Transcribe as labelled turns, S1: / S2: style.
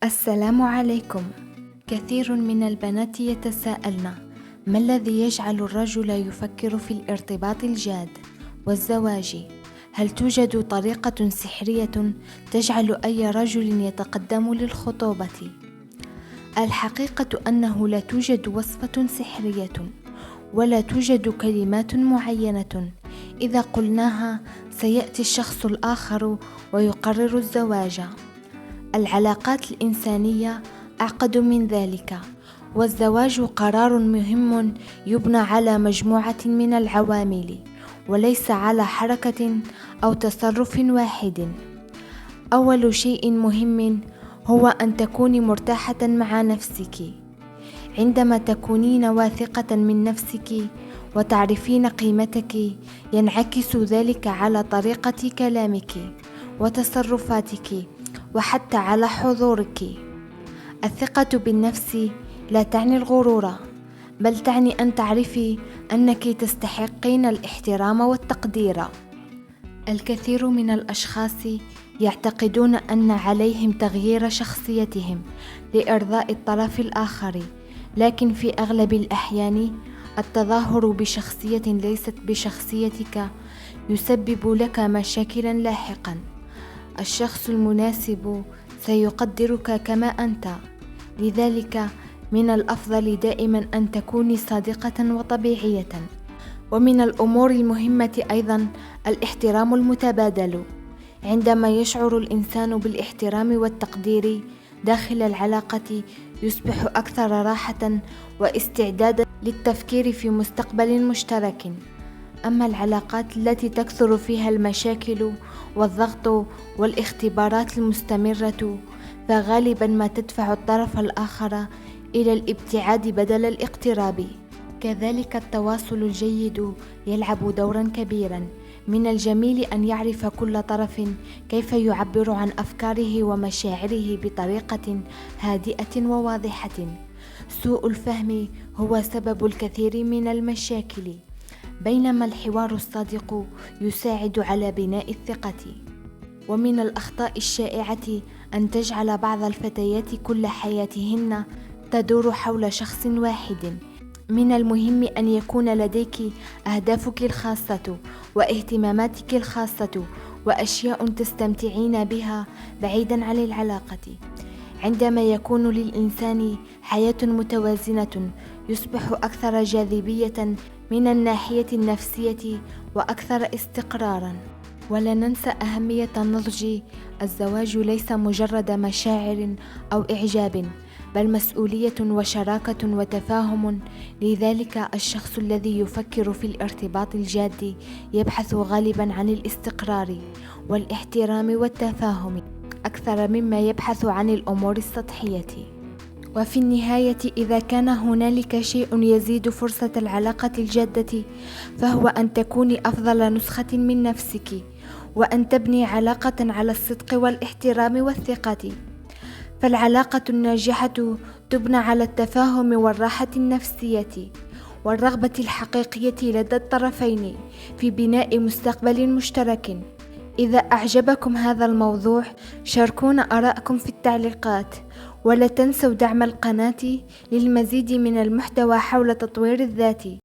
S1: السلام عليكم. كثير من البنات يتساءلن: ما الذي يجعل الرجل يفكر في الارتباط الجاد والزواج؟ هل توجد طريقة سحرية تجعل أي رجل يتقدم للخطوبة؟ الحقيقة أنه لا توجد وصفة سحرية، ولا توجد كلمات معينة إذا قلناها سيأتي الشخص الآخر ويقرر الزواج. العلاقات الإنسانية أعقد من ذلك، والزواج قرار مهم يبنى على مجموعة من العوامل وليس على حركة أو تصرف واحد. أول شيء مهم هو أن تكوني مرتاحة مع نفسك. عندما تكونين واثقة من نفسك وتعرفين قيمتك، ينعكس ذلك على طريقة كلامك وتصرفاتك وحتى على حضورك. الثقة بالنفس لا تعني الغرور، بل تعني أن تعرفي أنك تستحقين الاحترام والتقدير. الكثير من الأشخاص يعتقدون أن عليهم تغيير شخصيتهم لإرضاء الطرف الآخر، لكن في أغلب الأحيان التظاهر بشخصية ليست بشخصيتك يسبب لك مشاكلا لاحقا. الشخص المناسب سيقدرك كما أنت، لذلك من الأفضل دائما أن تكوني صادقة وطبيعية. ومن الأمور المهمة أيضا الاحترام المتبادل. عندما يشعر الإنسان بالاحترام والتقدير داخل العلاقة، يصبح أكثر راحة واستعدادا للتفكير في مستقبل مشترك. أما العلاقات التي تكثر فيها المشاكل والضغط والاختبارات المستمرة، فغالبا ما تدفع الطرف الآخر إلى الابتعاد بدل الاقتراب. كذلك التواصل الجيد يلعب دورا كبيرا. من الجميل أن يعرف كل طرف كيف يعبر عن أفكاره ومشاعره بطريقة هادئة وواضحة. سوء الفهم هو سبب الكثير من المشاكل، بينما الحوار الصادق يساعد على بناء الثقة. ومن الأخطاء الشائعة أن تجعل بعض الفتيات كل حياتهن تدور حول شخص واحد. من المهم أن يكون لديك أهدافك الخاصة واهتماماتك الخاصة وأشياء تستمتعين بها بعيدا عن العلاقة. عندما يكون للإنسان حياة متوازنة، يصبح أكثر جاذبية من الناحية النفسية وأكثر استقرارا. ولا ننسى أهمية النضج. الزواج ليس مجرد مشاعر أو إعجاب، بل مسؤولية وشراكة وتفاهم. لذلك الشخص الذي يفكر في الارتباط الجاد يبحث غالبا عن الاستقرار والاحترام والتفاهم أكثر مما يبحث عن الأمور السطحية. وفي النهاية، إذا كان هنالك شيء يزيد فرصة العلاقة الجادة، فهو أن تكوني أفضل نسخة من نفسك، وأن تبني علاقة على الصدق والاحترام والثقة. فالعلاقة الناجحة تبنى على التفاهم والراحة النفسية والرغبة الحقيقية لدى الطرفين في بناء مستقبل مشترك. إذا أعجبكم هذا الموضوع، شاركونا آراءكم في التعليقات، ولا تنسوا دعم القناة للمزيد من المحتوى حول تطوير الذات.